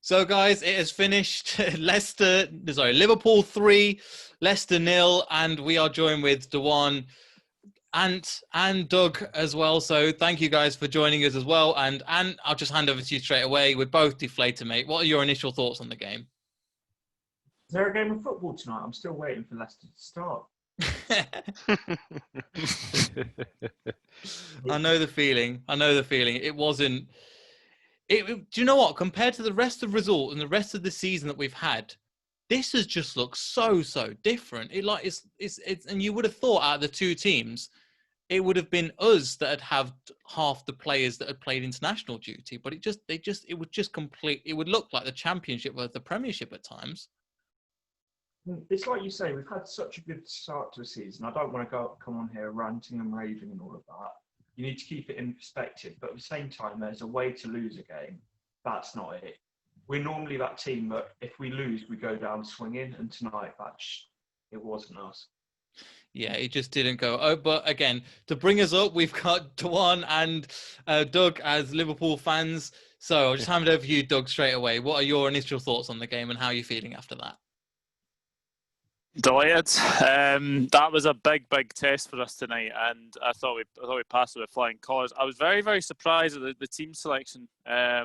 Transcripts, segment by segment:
So, guys, it has finished. Liverpool 3, Leicester 0, and we are joined with Dawan and Doug as well. So, thank you guys for joining us as well. And I'll just hand over to you straight away. We're both deflated, mate. What are your initial thoughts on the game? Is there a game of football tonight? I'm still waiting for Leicester to start. I know the feeling. It wasn't. Do you know what? Compared to the rest of the result and the rest of the season that we've had, this has just looked so different. And you would have thought out of the two teams, it would have been us that had half the players that had played international duty. But it would look like the Championship or the Premiership at times. It's like you say, we've had such a good start to the season. I don't want to come on here ranting and raving and all of that. You need to keep it in perspective, but at the same time, there's a way to lose a game. That's not it. We're normally that team that if we lose, we go down swinging, and tonight, it wasn't us. Yeah, it just didn't go. Oh, but again, to bring us up, we've got Dawan and Doug as Liverpool fans. So I'll just hand it over to you, Doug, straight away. What are your initial thoughts on the game and how are you feeling after that? Delighted. That was a big test for us tonight, and I thought we passed it with flying colours. I was very surprised at the team selection. I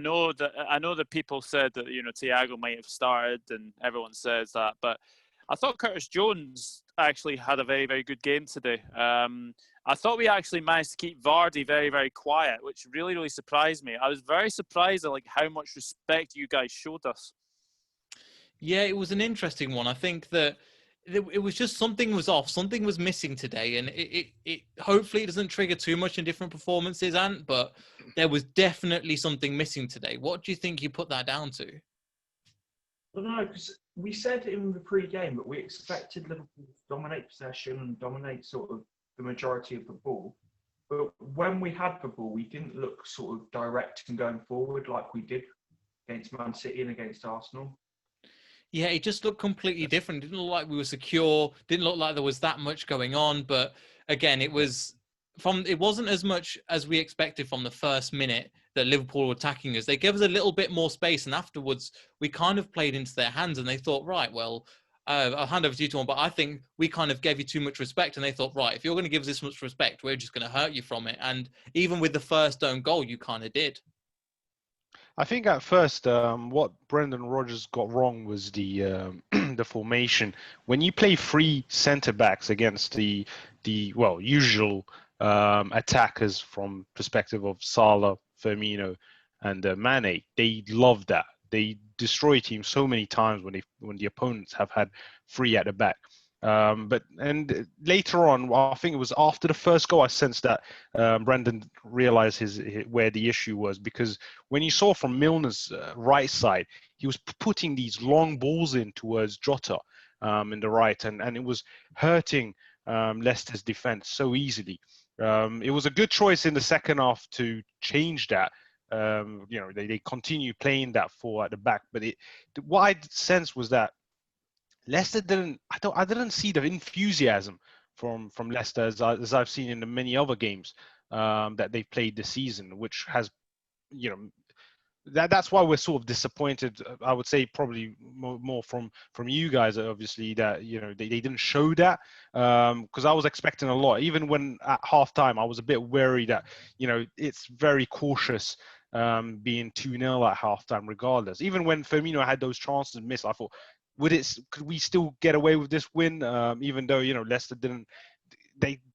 know that people said that Thiago might have started, and everyone says that, but I thought Curtis Jones actually had a very good game today. I thought we actually managed to keep Vardy very quiet, which really surprised me. I was very surprised at how much respect you guys showed us. Yeah, it was an interesting one. I think that it was just something was off. Something was missing today. And it hopefully it doesn't trigger too much in different performances, Ant, but there was definitely something missing today. What do you think you put that down to? I don't know, because we said in the pre-game that we expected Liverpool to dominate possession and dominate sort of the majority of the ball. But when we had the ball, we didn't look sort of direct and going forward like we did against Man City and against Arsenal. Yeah, it just looked completely different. It didn't look like we were secure. Didn't look like there was that much going on. But again, it wasn't as much as we expected from the first minute that Liverpool were attacking us. They gave us a little bit more space, and afterwards we kind of played into their hands. And they thought, right, well, I'll hand over to you, Tom, but I think we kind of gave you too much respect. And they thought, right, if you're going to give us this much respect, we're just going to hurt you from it. And even with the first own goal, you kind of did. I think at first, what Brendan Rodgers got wrong was the the formation. When you play three centre backs against the usual attackers from perspective of Salah, Firmino, and Mane, they love that. They destroy teams so many times when the opponents have had three at the back. But later on, I think it was after the first goal, I sensed that Brendan realized where the issue was, because when you saw from Milner's right side, he was putting these long balls in towards Jota in the right, and it was hurting Leicester's defense so easily. It was a good choice in the second half to change that. They continue playing that four at the back, but what I sensed was that Leicester I didn't see the enthusiasm from Leicester as I've seen in the many other games that they've played this season, which has, that's why we're sort of disappointed. I would say probably more from you guys, obviously, that they didn't show that, because I was expecting a lot. Even when at halftime, I was a bit wary that it's very cautious being 2-0 at halftime, regardless. Even when Firmino had those chances and missed, I thought, could we still get away with this win? Even though Leicester didn't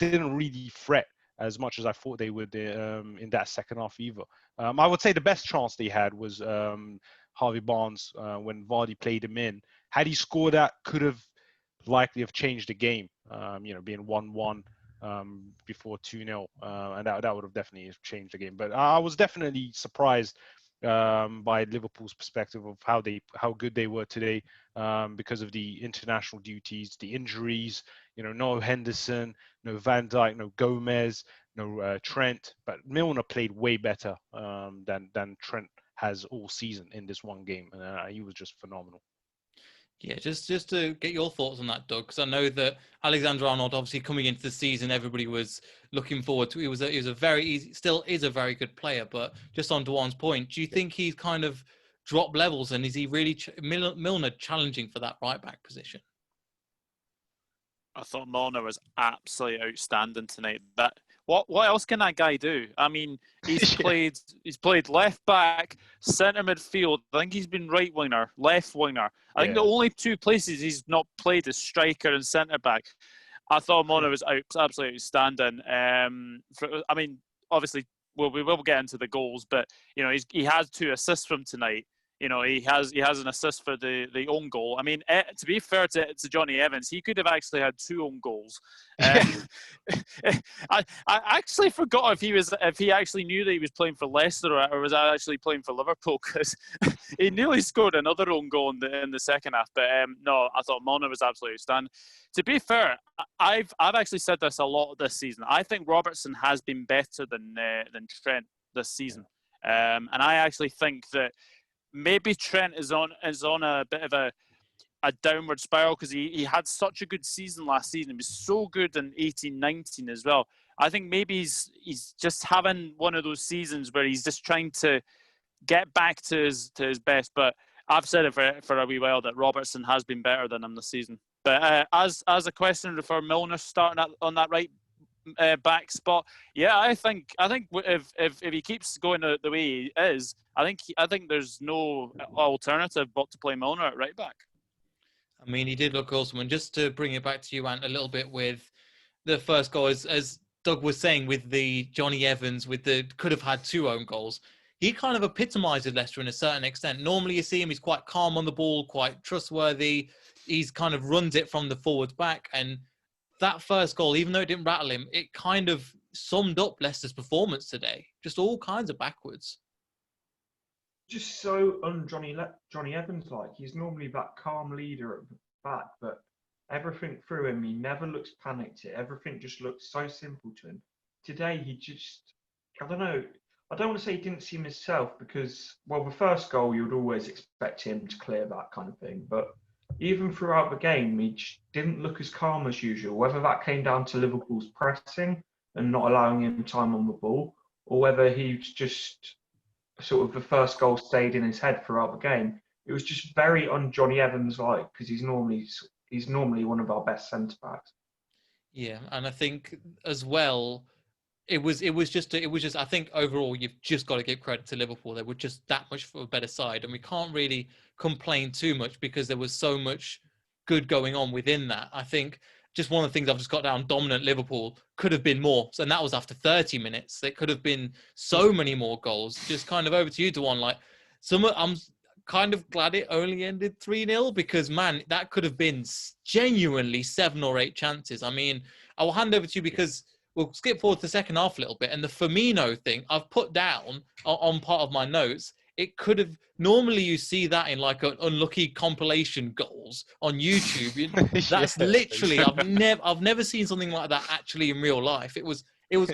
really threat as much as I thought they would in that second half either. I would say the best chance they had was Harvey Barnes when Vardy played him in. Had he scored that, could have likely have changed the game. Being 1-1 before 2-0, and that would have definitely changed the game. But I was definitely surprised by Liverpool's perspective of how good they were today, because of the international duties, the injuries. No Henderson, no Van Dijk, no Gomez, no Trent, but Milner played way better than Trent has all season in this one game, and he was just phenomenal. Yeah, just to get your thoughts on that, Doug, because I know that Alexander-Arnold, obviously coming into the season, everybody was looking forward to. He was a very easy, still is a very good player, but just on Dawan's point, do you think he's kind of drop levels, and is he really Milner challenging for that right back position? I thought Milner was absolutely outstanding tonight. What else can that guy do? I mean, he's played left back, centre midfield. I think he's been right winger, left winger. I think the only two places he's not played is striker and centre back. I thought Milner was absolutely outstanding. I mean, obviously, we will get into the goals, but he has 2 assists from tonight. He has an assist for the own goal. I mean, to be fair to Johnny Evans, he could have actually had 2 own goals. I actually forgot if he actually knew that he was playing for Leicester or was actually playing for Liverpool, because he nearly scored another own goal in the second half. But no, I thought Milner was absolutely outstanding. To be fair, I've actually said this a lot this season. I think Robertson has been better than Trent this season, and I actually think that maybe Trent is on a bit of a downward spiral, because he had such a good season last season. He was so good in 18-19 as well. I think maybe he's just having one of those seasons where he's just trying to get back to his best. But I've said it for a wee while that Robertson has been better than him this season. But as a question for Milner starting on that right back spot, yeah, I think if he keeps going the way he is, I think there's no alternative but to play Milner at right back. I mean, he did look awesome. And just to bring it back to you, Ant, a little bit with the first goal, as Doug was saying, with the Johnny Evans, could have had 2 own goals. He kind of epitomised Leicester in a certain extent. Normally you see him, he's quite calm on the ball, quite trustworthy. He's kind of runs it from the forwards back. And that first goal, even though it didn't rattle him, it kind of summed up Leicester's performance today. Just all kinds of backwards. Just so Johnny Evans like. He's normally that calm leader at the back, but everything through him, he never looks panicked. Everything just looks so simple to him. Today, he just, I don't know. I don't want to say he didn't seem himself, because, well, the first goal, you would always expect him to clear that kind of thing. But even throughout the game, he just didn't look as calm as usual. Whether that came down to Liverpool's pressing and not allowing him time on the ball, or whether he's just sort of the first goal stayed in his head throughout the game. It was just very un-Johnny Evans-like, because he's normally one of our best centre-backs. Yeah, and I think as well, it was just I think overall you've just got to give credit to Liverpool. They were just that much for a better side, and we can't really complain too much because there was so much good going on within that. I think just one of the things I've just got down, dominant Liverpool, could have been more. And that was after 30 minutes. There could have been so many more goals. Just kind of over to you, Dawan. Like, I'm kind of glad it only ended 3-0, because, man, that could have been genuinely 7 or 8 chances. I mean, I will hand over to you because we'll skip forward to the second half a little bit. And the Firmino thing, I've put down on part of my notes. It could have, normally you see that in like an unlucky compilation goals on YouTube. That's literally, I've never seen something like that actually in real life. It was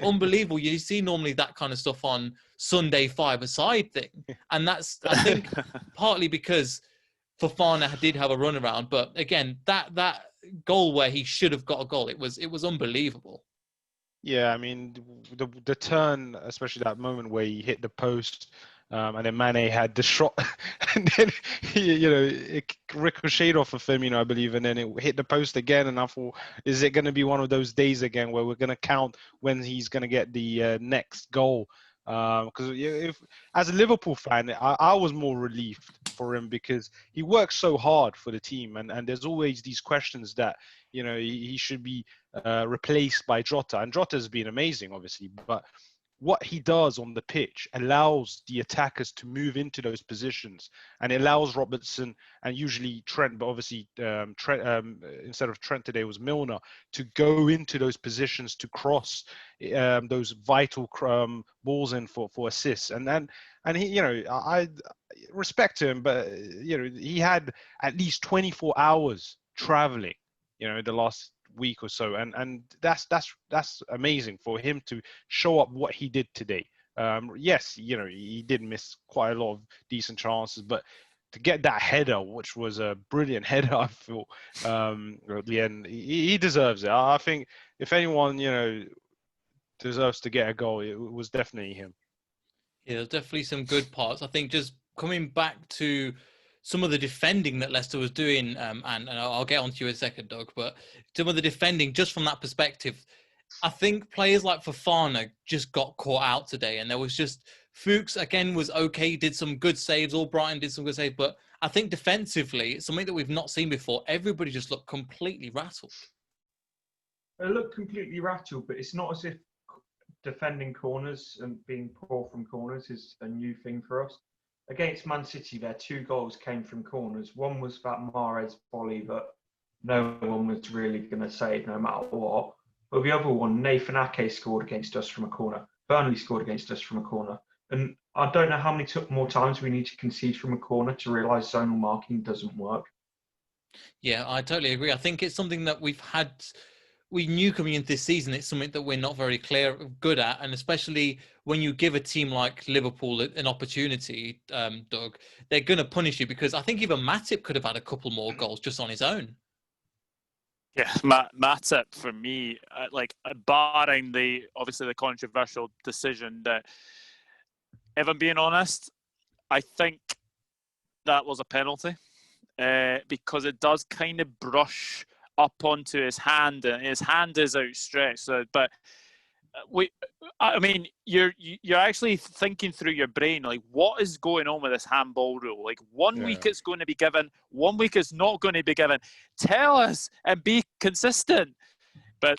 unbelievable. You see normally that kind of stuff on Sunday 5-a-side thing. And that's, I think, partly because Fofana did have a run around. But again, that goal where he should have got a goal, it was unbelievable. Yeah, I mean, the turn, especially that moment where he hit the post, and then Mane had the shot, and then it ricocheted off of Firmino, I believe, and then it hit the post again. And I thought, is it going to be one of those days again where we're going to count when he's going to get the next goal? Because if, as a Liverpool fan, I was more relieved for him, because he works so hard for the team, and there's always these questions that he should be replaced by Jota, and Jota's been amazing, obviously, but what he does on the pitch allows the attackers to move into those positions, and it allows Robertson and usually Trent, but obviously Trent, instead of Trent today was Milner, to go into those positions to cross those vital balls in for assists. And he, I respect him, but he had at least 24 hours traveling, the last week or so, and that's amazing for him to show up what he did today. Yes, he did miss quite a lot of decent chances, but to get that header, which was a brilliant header, I feel at the end, he deserves it. I think if anyone deserves to get a goal, it was definitely him. Yeah, there's definitely some good parts. I think just coming back to some of the defending that Leicester was doing, and I'll get onto you in a second, Doug, but some of the defending, just from that perspective, I think players like Fofana just got caught out today, and there was just Fuchs again was okay, did some good saves. All Brighton did some good saves, but I think defensively, it's something that we've not seen before. Everybody just looked completely rattled. They look completely rattled, but it's not as if defending corners and being poor from corners is a new thing for us. Against Man City, their 2 goals came from corners. One was that Mahrez volley that no one was really going to save no matter what. But the other one, Nathan Ake scored against us from a corner. Burnley scored against us from a corner. And I don't know how many more times we need to concede from a corner to realise zonal marking doesn't work. Yeah, I totally agree. I think it's something that we knew coming into this season, it's something that we're not very good at. And especially when you give a team like Liverpool an opportunity, Doug, they're going to punish you, because I think even Matip could have had a couple more goals just on his own. Yeah, Matip for me, barring obviously the controversial decision, that if I'm being honest, I think that was a penalty because it does kind of brush up onto his hand, and his hand is outstretched. But you're actually thinking through your brain, like, what is going on with this handball rule? Like, one week it's going to be given, 1 week it's not going to be given. Tell us and be consistent. But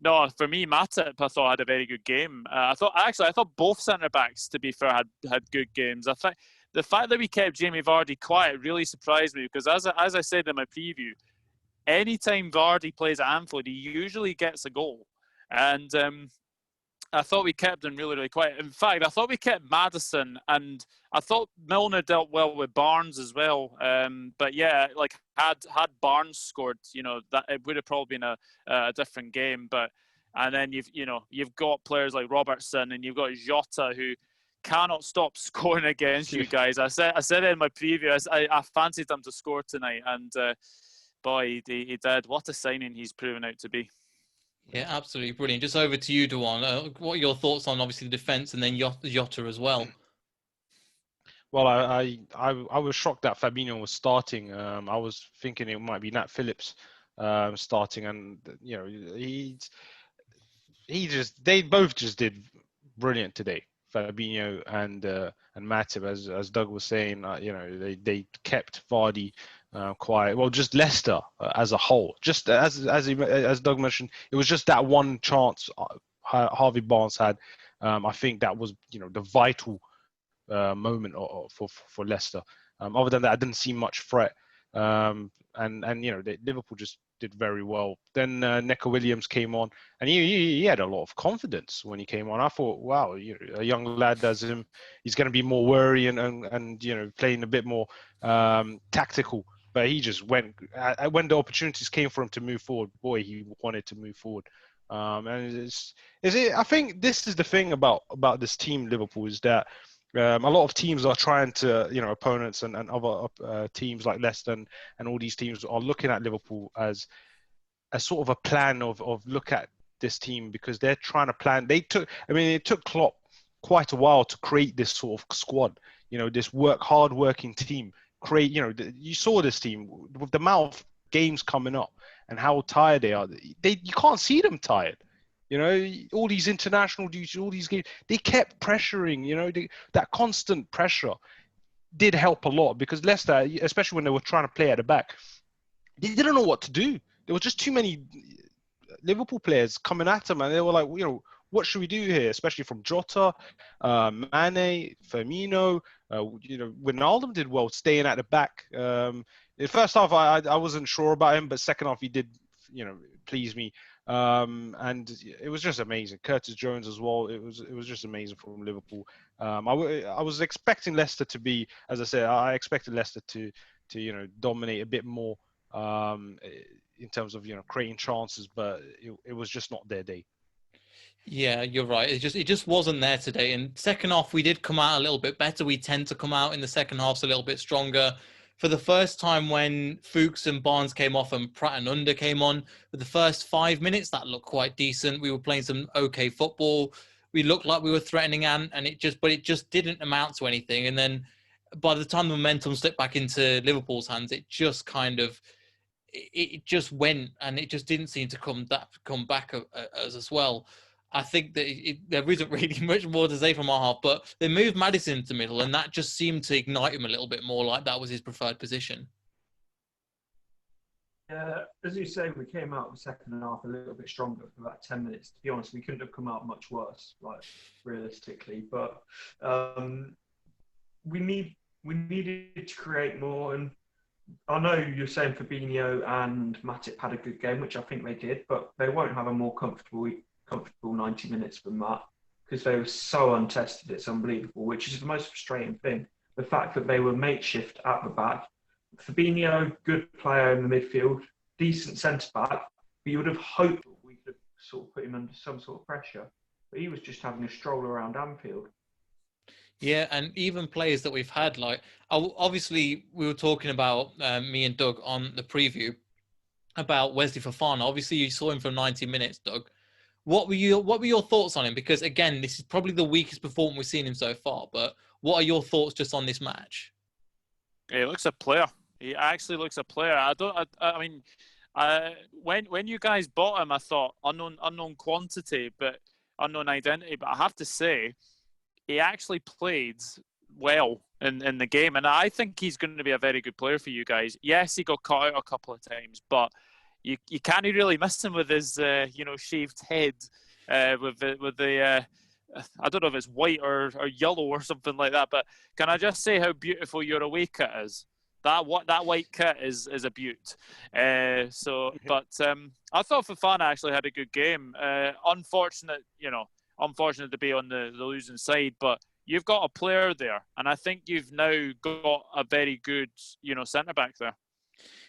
no, for me, Matip, I thought had a very good game. I thought both centre backs, to be fair, had good games. I think the fact that we kept Jamie Vardy quiet really surprised me, because as I said in my preview, anytime Vardy plays at Anfield, he usually gets a goal. And I thought we kept him really, really quiet. In fact, I thought we kept Maddison, and I thought Milner dealt well with Barnes as well. But yeah, like had Barnes scored, that it would have probably been a different game. And then you've got players like Robertson, and you've got Jota, who cannot stop scoring against you guys. I said it in my preview. I fancied him to score tonight, and boy, he did. What a signing he's proven out to be. Yeah, absolutely brilliant. Just over to you, Dawan. What are your thoughts on obviously the defence and then Jota as well? Well, I was shocked that Fabinho was starting. I was thinking it might be Nat Phillips starting, and they both just did brilliant today. Fabinho and Matip, as Doug was saying, they kept Vardy quiet. Well, just Leicester as a whole, just as Doug mentioned, it was just that one chance Harvey Barnes had. I think that was the vital moment for Leicester. Other than that, I didn't see much threat. Liverpool just did very well. Then Neco Williams came on, and he had a lot of confidence when he came on. I thought, wow, a young lad as him, he's going to be more wary and playing a bit more tactical. But he just went when the opportunities came for him to move forward. Boy, he wanted to move forward. I think this is the thing about this team, Liverpool, is that a lot of teams are trying to, opponents and other teams like Leicester and all these teams are looking at Liverpool as a sort of a plan of look at this team, because they're trying to plan. It took Klopp quite a while to create this sort of squad, this hard-working team. You saw this team with the amount of games coming up and how tired they are. You can't see them tired. All these international duties, all these games, they kept pressuring, that constant pressure did help a lot, because Leicester, especially when they were trying to play at the back, they didn't know what to do. There were just too many Liverpool players coming at them, and they were like, what should we do here? Especially from Jota, Mane, Firmino, Wijnaldum did well staying at the back. The first half, I wasn't sure about him, but second half he did, please me. And it was just amazing. Curtis Jones as well. It was just amazing from Liverpool. I was expecting Leicester to be, as I said, I expected Leicester to dominate a bit more in terms of creating chances, but it was just not their day. Yeah, you're right. It just wasn't there today. And second half, we did come out a little bit better. We tend to come out in the second half a little bit stronger. For the first time, when Fuchs and Barnes came off and Pratt and Under came on, for the first 5 minutes, that looked quite decent. We were playing some okay football. We looked like we were threatening, and it just didn't amount to anything. And then by the time the momentum slipped back into Liverpool's hands, it just kind of it just went, and it just didn't seem to come back as well. I think that there isn't really much more to say from our half, but they moved Maddison into the middle, and that just seemed to ignite him a little bit more, like that was his preferred position. As you say, we came out of the second half a little bit stronger for about 10 minutes. To be honest, we couldn't have come out much worse, like realistically. But we needed to create more. And I know you're saying Fabinho and Matip had a good game, which I think they did, but they won't have a more comfortable 90 minutes from that because they were so untested. It's unbelievable, which is the most frustrating thing. The fact that they were makeshift at the back. Fabinho, good player in the midfield, decent centre-back, but you would have hoped we could sort of put him under some sort of pressure. But he was just having a stroll around Anfield. Yeah, and even players that we've had, like, obviously we were talking about, me and Doug on the preview, about Wesley Fofana. Obviously you saw him for 90 minutes, Doug. What were your thoughts on him? Because again, this is probably the weakest performance we've seen him so far, but what are your thoughts just on this match? He looks a player. He actually looks a player. When you guys bought him, I thought unknown quantity, but unknown identity. But I have to say, he actually played well in the game, and I think he's going to be a very good player for you guys. Yes, he got caught out a couple of times, but you can't really miss him with his shaved head, with the I don't know if it's white or yellow or something like that. But can I just say how beautiful your away kit is? That white kit is a beaut. I thought Fofana actually had a good game. Unfortunate to be on the losing side, but you've got a player there, and I think you've now got a very good centre back there.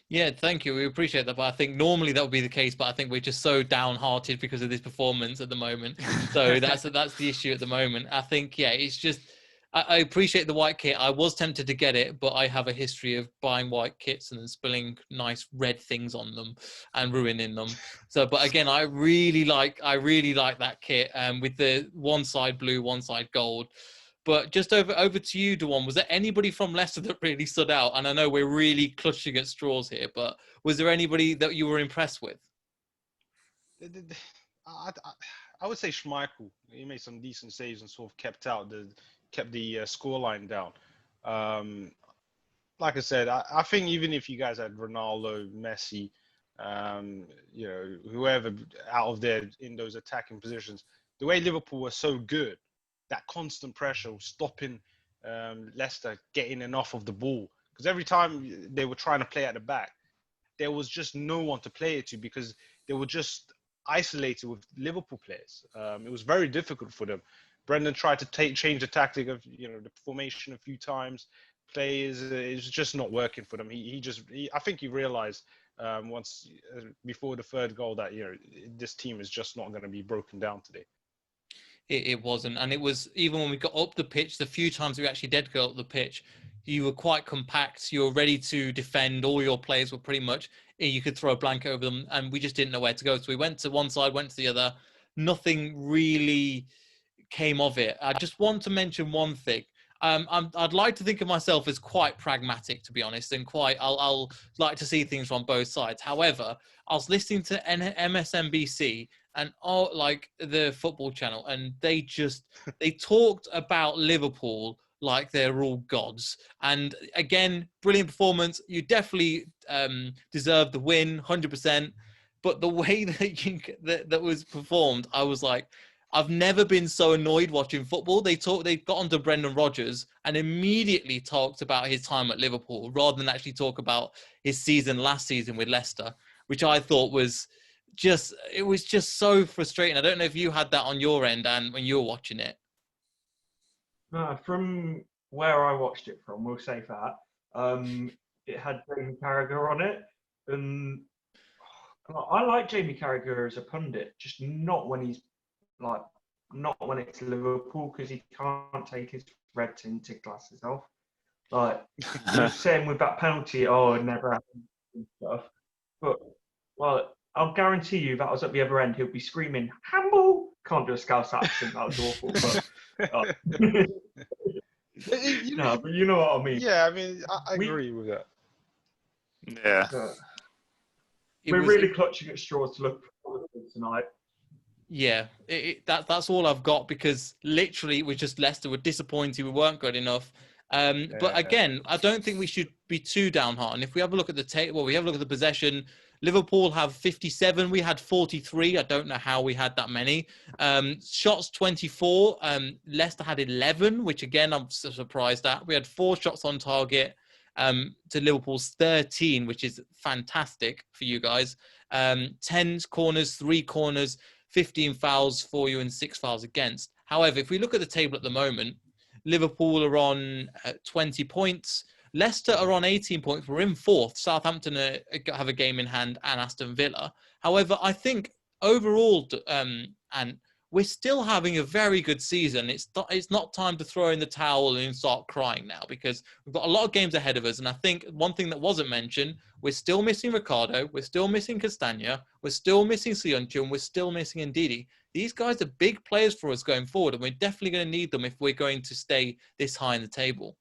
Yeah, thank you. We appreciate that. But I think normally that would be the case, but I think we're just so downhearted because of this performance at the moment. So that's the issue at the moment. I think, yeah, it's just, I appreciate the white kit. I was tempted to get it, but I have a history of buying white kits and then spilling nice red things on them and ruining them. So, but again, I really like that kit, with the one side blue, one side gold. But just over to you, Dawan. Was there anybody from Leicester that really stood out? And I know we're really clutching at straws here, but was there anybody that you were impressed with? I would say Schmeichel. He made some decent saves and sort of kept the scoreline down. Like I said, I think even if you guys had Ronaldo, Messi, whoever out of there in those attacking positions, the way Liverpool was so good, that constant pressure was stopping Leicester getting enough of the ball. Because every time they were trying to play at the back, there was just no one to play it to because they were just isolated with Liverpool players. It was very difficult for them. Brendan tried to change the tactic of the formation a few times. Players, it was just not working for them. I think he realized once before the third goal that this team is just not going to be broken down today. It wasn't, and it was even when we got up the pitch. The few times we actually did go up the pitch, you were quite compact. You were ready to defend. All your players were pretty much, you could throw a blanket over them, and we just didn't know where to go. So we went to one side, went to the other. Nothing really came of it. I just want to mention one thing. I'd like to think of myself as quite pragmatic, to be honest, and I'll like to see things from both sides. However, I was listening to MSNBC and like the football channel, and they talked about Liverpool like they're all gods. And again, brilliant performance. You definitely deserve the win, 100%. But the way that was performed, I was like, I've never been so annoyed watching football. They got onto Brendan Rodgers and immediately talked about his time at Liverpool rather than actually talk about his season last season with Leicester, which I thought was just so frustrating. I don't know if you had that on your end and when you were watching it. No, from where I watched it from, we'll say that it had Jamie Carragher on it, and I like Jamie Carragher as a pundit, just not when it's Liverpool, because he can't take his red tinted glasses off. Like you're saying with that penalty, it never happened and stuff. But I'll guarantee you that was at the other end. He'll be screaming, "Handball!" Can't do a Scouse accent. That was awful. But No, but you know what I mean. Yeah, I mean, I We- agree with that. Yeah. We're really clutching at straws to look forward to tonight. Yeah, that's all I've got, because literally it was just Leicester were disappointing. We weren't good enough. But again, I don't think we should be too downhearted. If we have a look at the table, we have a look at the possession. Liverpool have 57. We had 43. I don't know how we had that many. Shots 24. Leicester had 11, which again I'm surprised at. We had 4 shots on target to Liverpool's 13, which is fantastic for you guys. 10 corners, 3 corners, 15 fouls for you and 6 fouls against. However, if we look at the table at the moment, Liverpool are on 20 points. Leicester are on 18 points. We're in 4th. Southampton have a game in hand, and Aston Villa. However, I think overall, and we're still having a very good season. It's not time to throw in the towel and start crying now, because we've got a lot of games ahead of us. And I think one thing that wasn't mentioned, we're still missing Ricardo, we're still missing Castagna, we're still missing Sionchu, and we're still missing Ndidi. These guys are big players for us going forward, and we're definitely going to need them if we're going to stay this high in the table.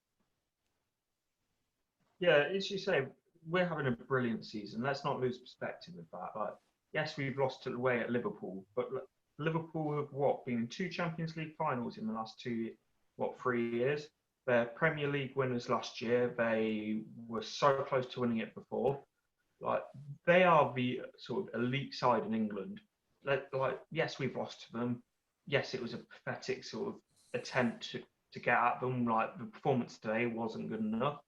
Yeah, as you say, we're having a brilliant season. Let's not lose perspective of that. Like, yes, we've lost it away at Liverpool, but Liverpool have been in 2 Champions League finals in the last 3 years. They're Premier League winners last year. They were so close to winning it before. Like, they are the sort of elite side in England. Like, yes, we've lost to them. Yes, it was a pathetic sort of attempt to get at them. Like, the performance today wasn't good enough.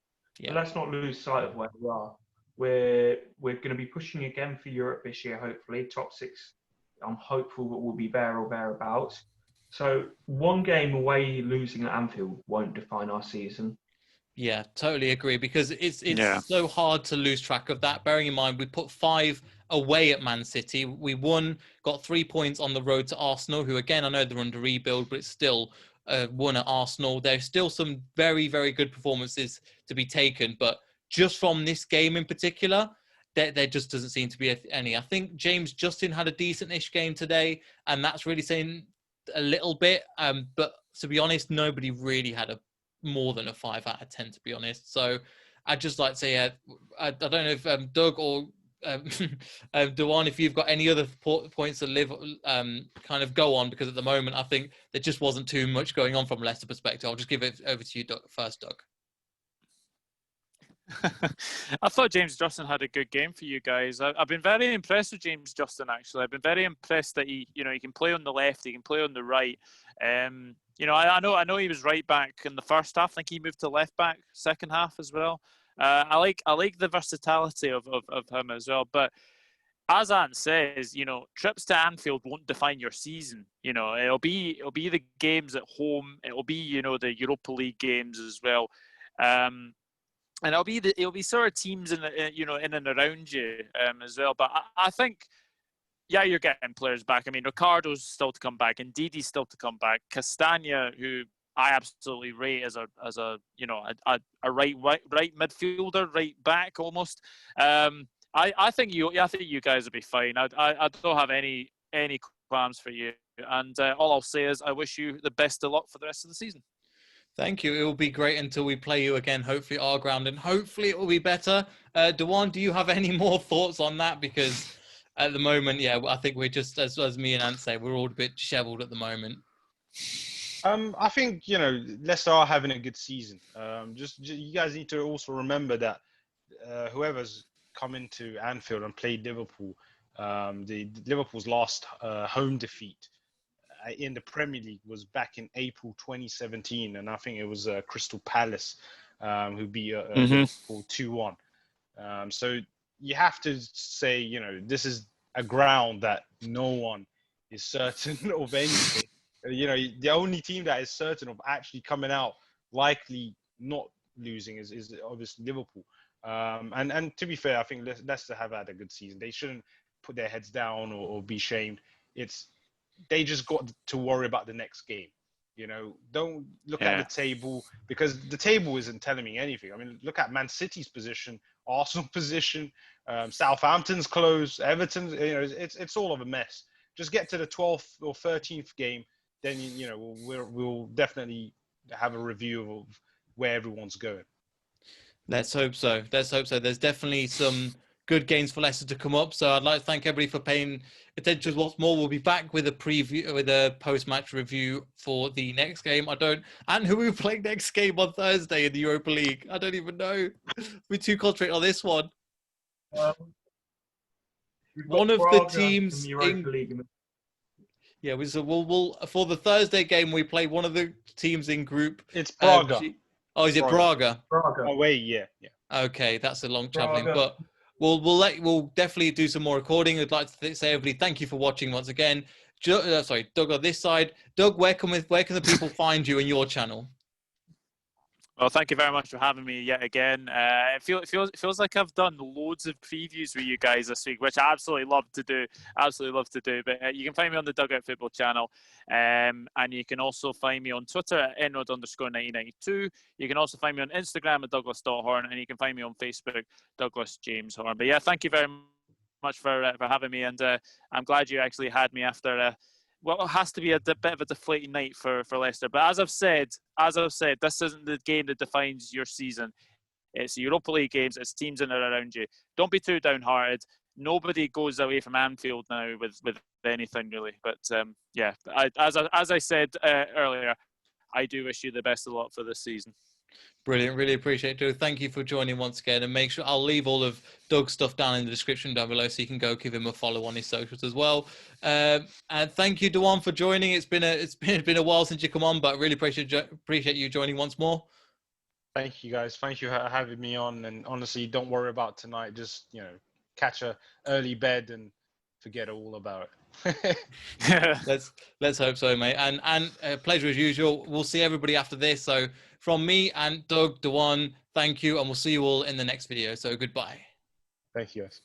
Yeah. But let's not lose sight of where we are. We're going to be pushing again for Europe this year, hopefully. Top 6, I'm hopeful that we'll be there or thereabouts. So 1 game away losing at Anfield won't define our season. Yeah, totally agree, because it's Yeah. so hard to lose track of that. Bearing in mind, we put 5 away at Man City. We got 3 points on the road to Arsenal, who again, I know they're under rebuild, but it's still won at Arsenal. There's still some very, very good performances to be taken, but just from this game in particular, there just doesn't seem to be any. I think James Justin had a decent-ish game today, and that's really saying a little bit. But to be honest, nobody really had more than a 5 out of 10, to be honest. So I'd just like to say, I don't know if Doug or Dawan, if you've got any other points to kind of go on, because at the moment I think there just wasn't too much going on from Leicester perspective. I'll just give it over to you, Doug, first, Doug. I thought James Justin had a good game for you guys. I've been very impressed with James Justin, actually. I've been very impressed that he can play on the left, he can play on the right. I know he was right back in the first half. I think he moved to left back second half as well. I like the versatility of him as well. But as Ant says, trips to Anfield won't define your season. It'll be the games at home. It'll be the Europa League games as well. And it'll be sort of teams in and around you as well. But I think, yeah, you're getting players back. I mean, Ricardo's still to come back, and Ndidi's still to come back. Castagna, who I absolutely rate as a right midfielder, right back almost. I think you guys will be fine. I don't have any qualms for you. And all I'll say is I wish you the best of luck for the rest of the season. Thank you. It will be great until we play you again, hopefully our ground, and hopefully it will be better. Dawan, do you have any more thoughts on that? Because at the moment, yeah, I think we're just, as me and Ant say, we're all a bit disheveled at the moment. I think, Leicester are having a good season. Just you guys need to also remember that whoever's come into Anfield and played Liverpool, Liverpool's last home defeat in the Premier League was back in April 2017, and I think it was Crystal Palace who beat Liverpool 2-1. So you have to say, this is a ground that no one is certain of anything. The only team that is certain of actually coming out likely not losing is obviously Liverpool. And to be fair, I think Leicester have had a good season. They shouldn't put their heads down or be shamed. They just got to worry about the next game. Don't look at the table, because the table isn't telling me anything. I mean, look at Man City's position, Arsenal position, Southampton's close, Everton's. It's all of a mess. Just get to the 12th or 13th game, then we'll definitely have a review of where everyone's going. Let's hope so. Let's hope so. There's definitely some good games for Leicester to come up. So I'd like to thank everybody for paying attention. What's more, we'll be back with a preview, with a post-match review for the next game. And who are we playing next game on Thursday in the Europa League? I don't even know. We're too concentrated on this one. One of the teams in League. Yeah, we'll for the Thursday game we play one of the teams in group. It's Braga. Oh, is it Braga? Braga. Away, yeah. Okay, that's a long traveling, Braga. but we'll definitely do some more recording. I'd like to say everybody thank you for watching once again. Sorry, Doug on this side. Doug, where can the people find you and your channel? Well, thank you very much for having me yet again. It feels like I've done loads of previews with you guys this week, which I absolutely love to do. But you can find me on the Dugout Football channel, and you can also find me on Twitter at enroad_1992. You can also find me on Instagram at Douglas.Horn, and you can find me on Facebook, Douglas James Horn. But yeah, thank you very much for having me, and I'm glad you actually had me after. Well, it has to be a bit of a deflating night for Leicester. But as I've said, this isn't the game that defines your season. It's Europa League games. It's teams in and around you. Don't be too downhearted. Nobody goes away from Anfield now with anything really. But as I said earlier, I do wish you the best of luck for this season. Brilliant. Really appreciate it. Thank you for joining once again. And make sure I'll leave all of Doug's stuff down in the description down below so you can go give him a follow on his socials as well. And thank you, Dawan, for joining. It's been a while since you come on, but really appreciate you joining once more. Thank you, guys. Thank you for having me on. And honestly, don't worry about tonight. Just, catch a early bed and forget all about it. Let's hope so, mate. And pleasure as usual. We'll see everybody after this. So from me and Doug, Dawan, thank you, and we'll see you all in the next video. So goodbye. Thank you, guys.